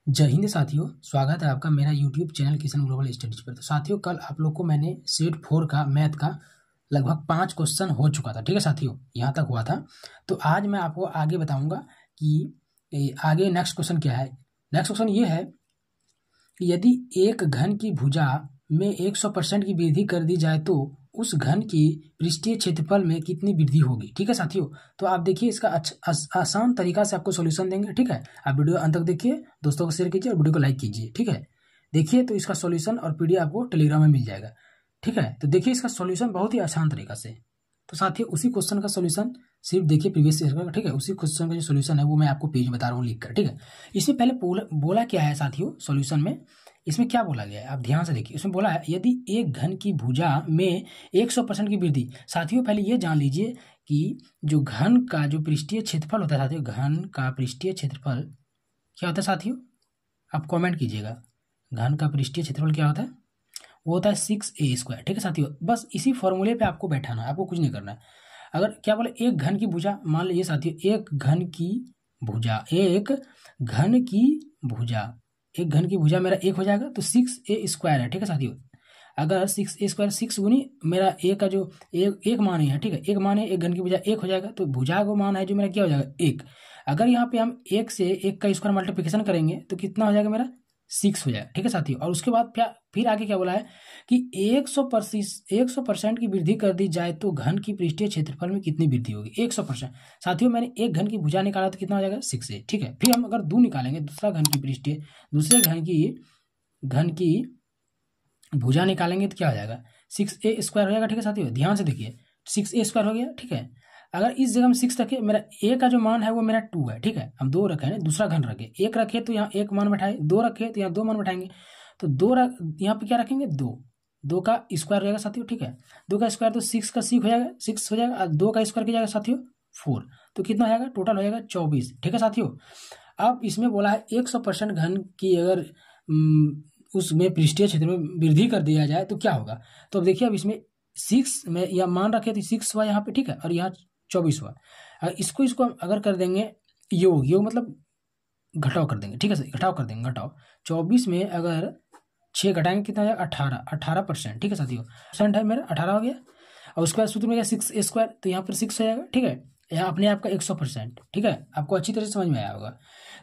जय हिंद साथियों, स्वागत है आपका मेरा YouTube channel Kishan global studies पर। तो साथियों, कल आप लोग को मैंने सेट 4 का मैथ का लगभग 5 क्वेश्चन हो चुका था। ठीक है साथियों, यहाँ तक हुआ था। तो आज मैं आपको आगे बताऊंगा कि आगे नेक्स्ट क्वेश्चन क्या है। नेक्स्ट क्वेश्चन ये है कि यदि एक घन की भुजा में 100% की वृद्धि कर दी जाए तो उस घन की पृष्ठीय क्षेत्रफल में कितनी वृद्धि होगी। ठीक है साथियों, तो आप देखिए इसका आसान तरीका से आपको सॉल्यूशन देंगे। ठीक है, आप वीडियो अंत तक देखिए, दोस्तों को शेयर कीजिए और वीडियो को लाइक कीजिए। ठीक है, देखिए तो इसका सॉल्यूशन और पीडीएफ आपको टेलीग्राम में मिल जाएगा। ठीक है, तो देखिए इसका सॉल्यूशन बहुत ही आसान तरीका से। तो साथियों, उसी क्वेश्चन का सॉल्यूशन सिर्फ देखिए प्रीवियस ईयर का। ठीक है, उसी क्वेश्चन का जो सॉल्यूशन है वो मैं आपको पेज में बता रहा हूँ लिख कर। ठीक है, इसमें पहले बोला क्या है साथियों सॉल्यूशन में, इसमें क्या बोला गया है आप ध्यान से देखिए। इसमें बोला है यदि एक घन की भुजा में 100% की वृद्धि। साथियों पहले ये जान लीजिए कि जो घन का जो पृष्ठीय क्षेत्रफल होता है साथियों, घन का पृष्ठीय क्षेत्रफल क्या होता है साथियों, आप कमेंट कीजिएगा। घन का पृष्ठीय क्षेत्रफल क्या होता है, वो होता है 6a²। ठीक है साथियों, बस इसी फॉर्मूले पे आपको बैठाना है, आपको कुछ नहीं करना है। अगर क्या बोले एक घन की भुजा, मान लीजिए साथियों एक घन की भुजा, एक घन की भुजा, एक घन की भुजा मेरा एक हो जाएगा तो 6a² है। ठीक है साथियों, अगर 6a², 6 गुनी मेरा ए का जो एक मान है। ठीक है, एक मान है, एक घन की भुजा एक हो जाएगा तो भुजा को मान है जो मेरा क्या हो जाएगा एक। अगर यहाँ पे हम एक से एक का स्क्वायर मल्टीप्लिकेशन करेंगे तो कितना हो जाएगा मेरा 6 हो जाएगा। ठीक है साथियों, और उसके बाद फिर आगे क्या बोला है कि 100% की वृद्धि कर दी जाए तो घन की पृष्ठीय क्षेत्रफल में कितनी वृद्धि होगी। 100% साथियों, मैंने एक घन की भुजा निकाला तो कितना हो जाएगा 6 है। ठीक है, फिर हम अगर 2 निकालेंगे, दूसरा घन की पृष्ठीय, दूसरे घन की भुजा निकालेंगे तो क्या हो जाएगा 6a² हो जाएगा। ठीक है साथियों, ध्यान से देखिए 6a² हो गया। ठीक है, अगर इस जगह में 6 रखे, मेरा ए का जो मान है वो मेरा 2 है। ठीक है, हम 2 रखे हैं, दूसरा घन रखे, एक रखे तो यहाँ एक मान बैठाए, 2 रखे तो यहाँ 2 मान बैठाएंगे। तो यहाँ पे क्या रखेंगे 2 का स्क्वायर रहेगा साथियों। ठीक है, 2 का स्क्वायर तो 6 का 6 हो जाएगा, 6 हो जाएगा, और 2 का स्क्वायर क्या जाएगा साथियों 4, तो कितना हो जाएगा टोटल हो जाएगा 24। ठीक है साथियों, अब इसमें बोला है 100% घन की अगर उसमें पृष्ठीय क्षेत्र में वृद्धि कर दिया जाए तो क्या होगा। तो अब देखिए, अब इसमें 6 में या मान रखे तो 6 हुआ यहाँ पे। ठीक है, और यहाँ 24 हुआ। इसको अगर कर देंगे योग मतलब घटाव कर देंगे। ठीक है, घटाव कर देंगे, घटाव 24 में अगर 6 घटाएंगे कितना हो जाएगा 18%। ठीक है साथियों, परसेंट है मेरा 18 हो गया, और उसके बाद सूत्र में गया 6a², तो यहाँ पर 6 हो जाएगा। ठीक है, यहाँ अपने आप का 100%। ठीक है, आपको अच्छी तरह से समझ में आया होगा।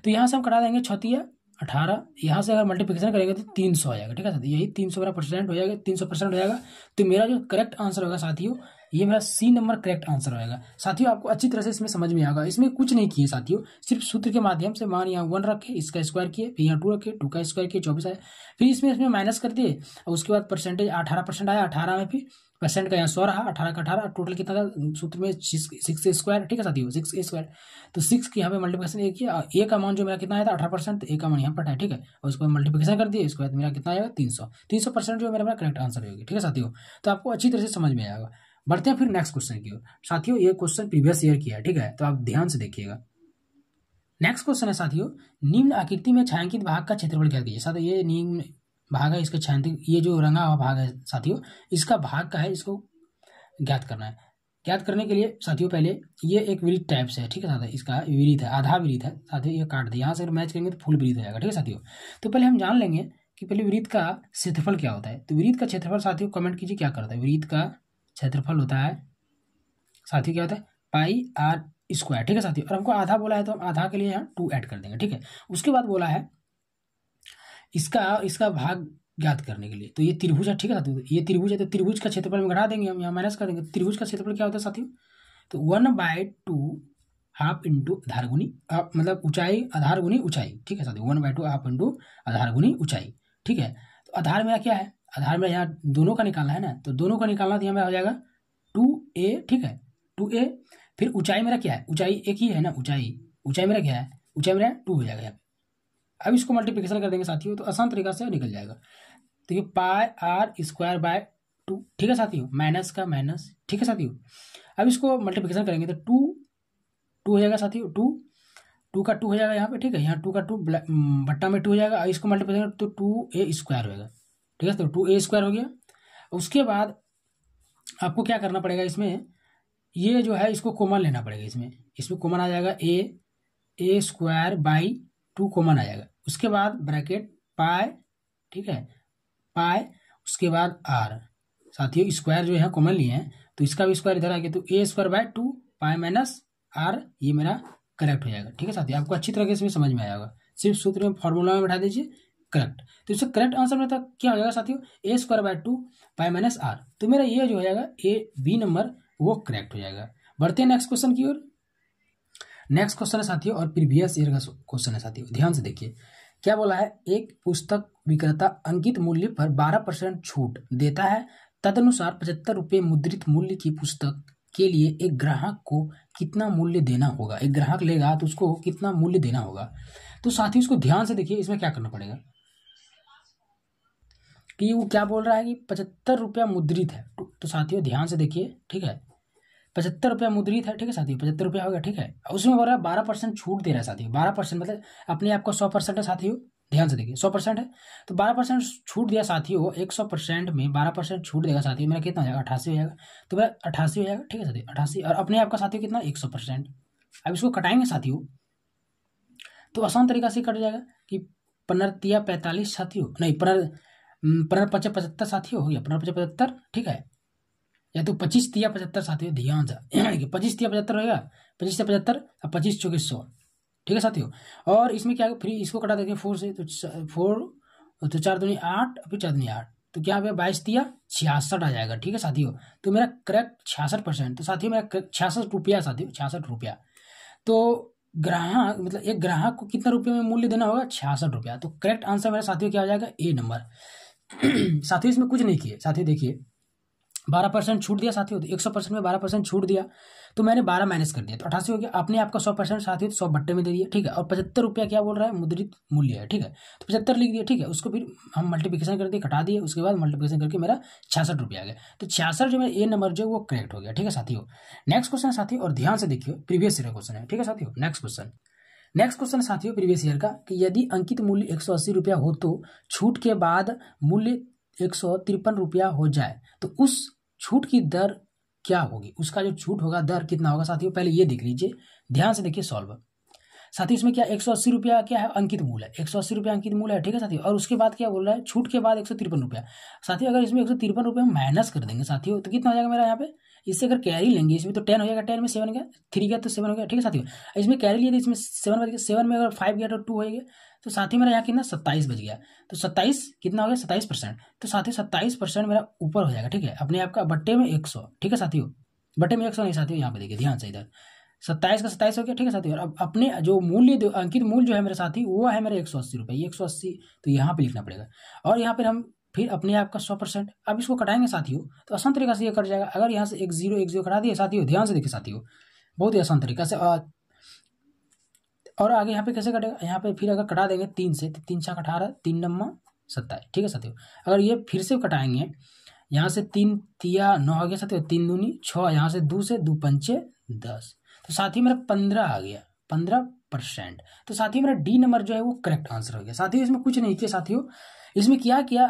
तो यहाँ से हम कटा देंगे 6 18, यहाँ से अगर मल्टीप्लिकेशन करेंगे तो 300 आ जाएगा। ठीक है साथियों, यही 300 मेरा परसेंट हो जाएगा, 300% हो जाएगा। तो मेरा जो करेक्ट आंसर होगा साथियों, ये मेरा सी नंबर करेक्ट आंसर होगा। साथियों आपको अच्छी तरह से इसमें समझ में आएगा, इसमें कुछ नहीं किए साथियों, सिर्फ सूत्र के माध्यम से मान यहाँ 1 रखे, इसका स्क्वायर किए, फिर यहाँ 2 रखे, 2 का स्क्वायर किए, 24 आया, फिर इसमें माइनस कर दिए, और उसके बाद परसेंटेज 18% आया, 18 में फिर परसेंट का यहाँ 100 रहा, 18 का 18, टोटल कितना था सूत्र में 6a²। ठीक है साथियों, 6a², तो 6 की यहाँ पे मल्टीप्लिकेशन एक किया, ए का मान जो मेरा कितना आया था 18%, तो ए का मान यहाँ पर है। ठीक है, और उसको मल्टीप्लिकेशन कर दिए, इसके बाद मेरा कितना आएगा 300% जो मेरा करेक्ट आंसर होगी। ठीक है साथियों, तो आपको अच्छी तरह से समझ में आएगा। बढ़ते हैं फिर नेक्स्ट क्वेश्चन की ओर। साथियों ये क्वेश्चन प्रीवियस ईयर किया है। ठीक है, तो आप ध्यान से देखिएगा। नेक्स्ट क्वेश्चन है साथियों, निम्न आकृति में छायांकित भाग का क्षेत्रफल क्या कीजिए। साथियों ये निम्न भाग है, इसका छायांकित ये जो रंगा हुआ भाग है साथियों, इसका भाग का है, इसको ज्ञात करना है। ज्ञात करने के लिए साथियों पहले ये एक वृत्त टाइप से है। ठीक है साथियों, इसका वृत्त है, आधा वृत्त है साथियों, ये काट दिया, यहाँ से मैच करेंगे तो फुल वृत्त हो जाएगा। ठीक है साथियों, तो पहले हम जान लेंगे कि पहले वृत्त का क्षेत्रफल क्या होता है। तो वृत्त का क्षेत्रफल साथियों कमेंट कीजिए क्या करता है। वृत्त का क्षेत्रफल होता है साथियों क्या होता है πr²। ठीक है साथियों, और हमको आधा बोला है तो हम आधा के लिए यहाँ 2 ऐड कर देंगे। ठीक है, उसके बाद बोला है इसका भाग ज्ञात करने के लिए, तो ये त्रिभुज है। ठीक है साथियों, ये त्रिभुज है, तो त्रिभुज का क्षेत्रफल में घटा देंगे, हम यहाँ माइनस कर देंगे। त्रिभुज का क्षेत्रफल क्या होता है साथियों, तो 1/2 हाफ इंटू आधार गुनी मतलब ऊंचाई, आधार गुनी ऊंचाई। ठीक है साथियों, 1/2 हाफ इंटू आधार गुनी ऊंचाई। ठीक है, तो आधार मेरा क्या है, आधार में यहाँ दोनों का निकालना है ना, तो दोनों का निकालना तो यहाँ मेरा हो जाएगा 2a। ठीक है, 2a, फिर ऊंचाई मेरा क्या है, ऊंचाई एक ही है ना, ऊंचाई मेरा क्या है, ऊंचाई मेरा 2 हो जाएगा यहाँ पे। अब इसको मल्टीप्लिकेशन कर देंगे साथियों, तो आसान तरीका से निकल जाएगा। तो ये πr²/2। ठीक है साथियों, माइनस का माइनस। ठीक है साथियों, अब इसको मल्टीप्लिकेशन करेंगे तो 2 हो जाएगा साथियों, 2 का 2 हो जाएगा यहाँ पे। ठीक है, यहाँ 2 का 2 बट्टा में 2 हो जाएगा, और इसको मल्टीप्लिकेशन तो 2a² होगा। ठीक है, तो 2a² हो गया। उसके बाद आपको क्या करना पड़ेगा, इसमें ये जो है इसको कॉमन लेना पड़ेगा, इसमें कॉमन आ जाएगा a² 2 कॉमन आ जाएगा। उसके बाद ब्रैकेट पाई, ठीक है, पाई, उसके बाद आर। साथियों स्क्वायर जो है कॉमन लिए हैं तो इसका भी स्क्वायर इधर आ गया, तो A square by 2 pi minus R, ये मेरा करेक्ट हो जाएगा। ठीक है साथियों, आपको अच्छी तरीके से भी समझ में आएगा, सिर्फ सूत्र में फॉर्मूला में बैठा दीजिए करेक्ट। तो इसका करेक्ट आंसर में तक क्या हो जाएगा साथियों, A square by 2 pi minus R. तो मेरा ये जो हो जाएगा ए बी नंबर वो करेक्ट हो जाएगा। बढ़ते हैं नेक्स्ट क्वेश्चन की ओर। नेक्स्ट क्वेश्चन है साथियों और प्रीवियस ईयर का क्वेश्चन है साथियों, ध्यान से देखिए क्या बोला है। एक पुस्तक विक्रेता अंकित मूल्य पर 12% छूट देता है, तदनुसार 75 रुपये मुद्रित मूल्य की पुस्तक के लिए एक ग्राहक को कितना मूल्य देना होगा। एक ग्राहक लेगा तो उसको कितना मूल्य देना होगा। तो साथियों इसको ध्यान से देखिए, इसमें क्या करना पड़ेगा कि वो क्या बोल रहा है कि 75 रुपया मुद्रित है। तो साथियों ध्यान से देखिए, ठीक है, 75 रुपया मुद्रित है, ठीक है साथियों, 75 रुपया होगा, ठीक है। उसमें बोल रहा है 12% छूट दे रहा है साथियों। 12% मतलब अपने आप को 100% है साथियों, ध्यान से देखिए 100% है तो 12% छूट दिया साथियों। 100% में 12% छूट देगा साथियों, मेरा कितना हो जाएगा 88 हो जाएगा। तो मेरा 88 हो जाएगा, ठीक है साथियों 88, और अपने आप का साथियों कितना 100%। अब इसको कटाएंगे साथियों तो आसान तरीका से कट जाएगा कि 15 45 साथियों, नहीं 15 5 75 साथियों हो गया, 15 5 75, ठीक है, या तो 25 तिया 75 साथियों, ध्यान से 25 तिया 75 रहेगा, 25 से 75 अब 25 चौके 100, ठीक है साथियों। और इसमें क्या फिर इसको कटा देंगे 4 से, तो 4 तो 4 दूनी 8, फिर 4 दूनी 8, तो क्या हो 22 तिया 66 आ जाएगा, ठीक है साथियों। तो मेरा करेक्ट 66%। तो साथियों मेरा 66 रुपया साथियों, 66 रुपया। तो ग्राहक मतलब एक ग्राहक को कितना रुपये में मूल्य देना होगा 66 रुपया। तो करेक्ट आंसर मेरा साथियों क्या हो जाएगा ए नंबर। साथियों इसमें कुछ नहीं किए साथियों, देखिए 12% छूट दिया साथियों, तो 100% में 12% छूट दिया तो मैंने 12 माइनस कर दिया तो 88 हो गया। अपने आपका 100% साथियों 100 बट्टे में दे दिया, ठीक है। और 75 रुपया क्या बोल रहा है मुद्रित मूल्य है, ठीक है, तो 75 लिख दिया, ठीक है। उसको फिर हम मल्टीप्लिकेशन कर दिए, घटा दिए, उसके बाद मल्टीप्लिकेशन करके मेरा 66 रुपया आ गया। तो 66 जो मेरा ए नंबर जो वो करेक्ट हो गया, ठीक है साथियों। नेक्स्ट क्वेश्चन साथियों, और ध्यान से देखिए प्रीवियस ईयर क्वेश्चन है, ठीक है साथियों। नेक्स्ट क्वेश्चन साथियों प्रीवियस ईयर का कि यदि अंकित मूल्य 180 रुपया हो तो छूट के बाद मूल्य 153 रुपया हो जाए तो उस छूट की दर क्या होगी, उसका जो छूट होगा दर कितना होगा साथियों, पहले ये देख लीजिए, ध्यान से देखिए सॉल्व। साथियों इसमें क्या 180 रुपया क्या है अंकित मूल्य है, 180 रुपया अंकित मूल्य है, ठीक है साथियों। और उसके बाद क्या बोल रहा है छूट के बाद 153 रुपया। साथियों अगर इसमें 153 रुपया माइनस कर देंगे साथियों तो कितना हो जाएगा मेरा यहाँ पे, इससे अगर कैरी लेंगे इसमें तो 10 हो जाएगा, 10 में 7 गया, 3 गया तो 7 हो गया, ठीक है साथियों। इसमें कैरी लिए तो इसमें 7 बच गया, 7 में अगर 5 गया तो 2 हो गया, तो साथियों मेरा यहाँ कितना 27 बच गया। तो 27 कितना हो गया 27%। तो साथियों 27% मेरा ऊपर हो जाएगा, ठीक है, अपने आप का बट्टे में 100, ठीक है साथियों, बट्टे में 100 नहीं साथियों, यहाँ पे देखिए ध्यान से इधर 27 का 27 हो गया, ठीक है साथियों। और अब अपने जो मूल्य अंकित मूल्य जो है मेरे साथी वो है मेरे 180 रुपये, ये 180 तो यहाँ पे लिखना पड़ेगा। और यहाँ पर हम फिर अपने आप का 100%। अब इसको कटाएंगे साथियों तो आसान तरीका से ये कट जाएगा। अगर यहाँ से 1 0 कटा दिए साथियों, ध्यान से देखिए साथियों बहुत ही आसान तरीका से। और आगे यहाँ पे कैसे कटेगा, यहाँ पे फिर अगर कटा देंगे 3 से तो 3 6 18, 3 9 27, ठीक है साथियों। अगर ये फिर से कटाएंगे यहाँ से 3 तिया 9 आ गया साथियों, 3 दूनी 6, यहाँ से 2 से 2 पंचे 10, तो साथियों मेरा 15 आ गया, 15%। तो साथियों मेरा डी नंबर जो है वो करेक्ट आंसर हो गया। साथियों इसमें कुछ नहीं किया साथियों, इसमें क्या किया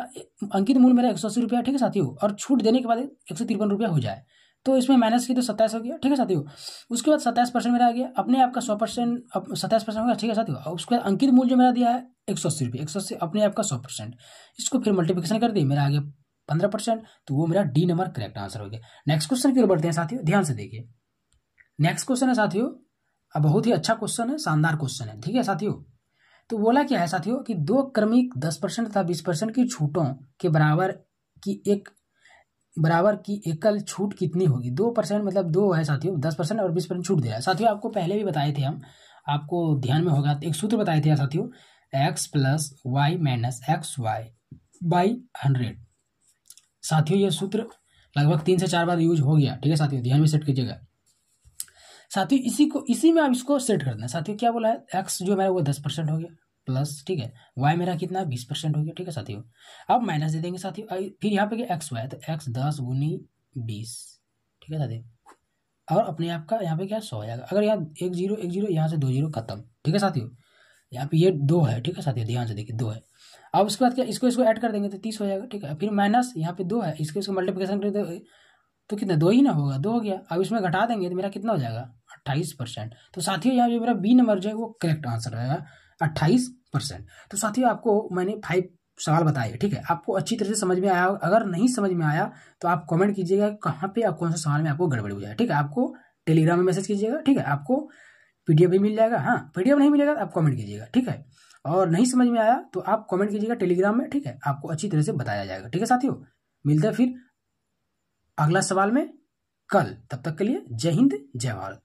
अंकित मूल्य मेरा 180 रुपया, ठीक है साथियों, और छूट देने के बाद 153 रुपया हो जाए तो इसमें माइनस की तो 27 हो गया, ठीक है साथियों। उसके बाद 27% मेरा आ गया, अपने आप का 100% 27% हो गया, ठीक है साथियों। और उसके बाद अंकित मूल्य जो मेरा दिया है 180 रुपये, 180 अपने आप का 100%, इसको फिर मल्टीप्लिकेशन कर दिए, मेरा आ गया 15%, तो वो मेरा डी नंबर करेक्ट आंसर हो गया। नेक्स्ट क्वेश्चन की ओर बढ़ते हैं साथियों, ध्यान से देखिए। नेक्स्ट क्वेश्चन है साथियों, अब बहुत ही अच्छा क्वेश्चन है, शानदार क्वेश्चन है, ठीक है साथियों। तो बोला क्या है साथियों कि दो क्रमिक 10% तथा 20% की छूटों के बराबर की एकल छूट कितनी होगी। 2% मतलब 2 है साथियों, 10% और 20% छूट दे रहा है साथियों। आपको पहले भी बताए थे हम, आपको ध्यान में होगा, एक सूत्र बताए थे साथियों, x + y - xy / 100। साथियों ये सूत्र लगभग 3 से 4 बार यूज हो गया, ठीक है साथियों, ध्यान में सेट कीजिएगा साथियों। इसी में आप इसको सेट कर देना साथियों। क्या बोला है x जो मेरा वो 10% हो गया प्लस, ठीक है, y मेरा कितना 20% हो गया, ठीक है साथियों। अब माइनस दे देंगे साथियों, फिर यहाँ पे क्या x y, तो x 10 × 20, ठीक है साथियों। और अपने आप का यहाँ पे क्या 100 आएगा। अगर यहाँ 1 0 1 0 यहाँ से 2 0 खत्म, ठीक है साथियों। यहाँ पे ये 2 है, ठीक है साथियों, ध्यान से देखिए 2 है। अब उसके बाद क्या इसको ऐड कर देंगे तो 30 हो जाएगा, ठीक है। फिर माइनस यहाँ पे 2 है, इसको मल्टीप्लिकेशन कर दे तो कितना 2 ही ना होगा, 2 हो गया। अब इसमें घटा देंगे तो मेरा कितना हो जाएगा 28%। तो साथियों यहाँ जो मेरा बी नंबर जो है वो करेक्ट आंसर रहेगा, 28%। तो साथियों आपको मैंने 5 सवाल बताए, ठीक है। आपको अच्छी तरह से समझ में आया, अगर नहीं समझ में आया तो आप कमेंट कीजिएगा कहाँ पे आप कौन सा सवाल में आपको गड़बड़ी हो जाए, ठीक है। आपको टेलीग्राम में मैसेज कीजिएगा, ठीक है। आपको पीडीएफ भी मिल जाएगा, हाँ पीडीएफ नहीं मिलेगा तो आप कमेंट कीजिएगा, ठीक है। और नहीं समझ में आया तो आप कमेंट कीजिएगा टेलीग्राम में, ठीक है। आपको अच्छी तरह से बताया जाएगा, ठीक है साथियों। मिलते हैं फिर अगला सवाल में कल, तब तक के लिए जय हिंद जय भारत।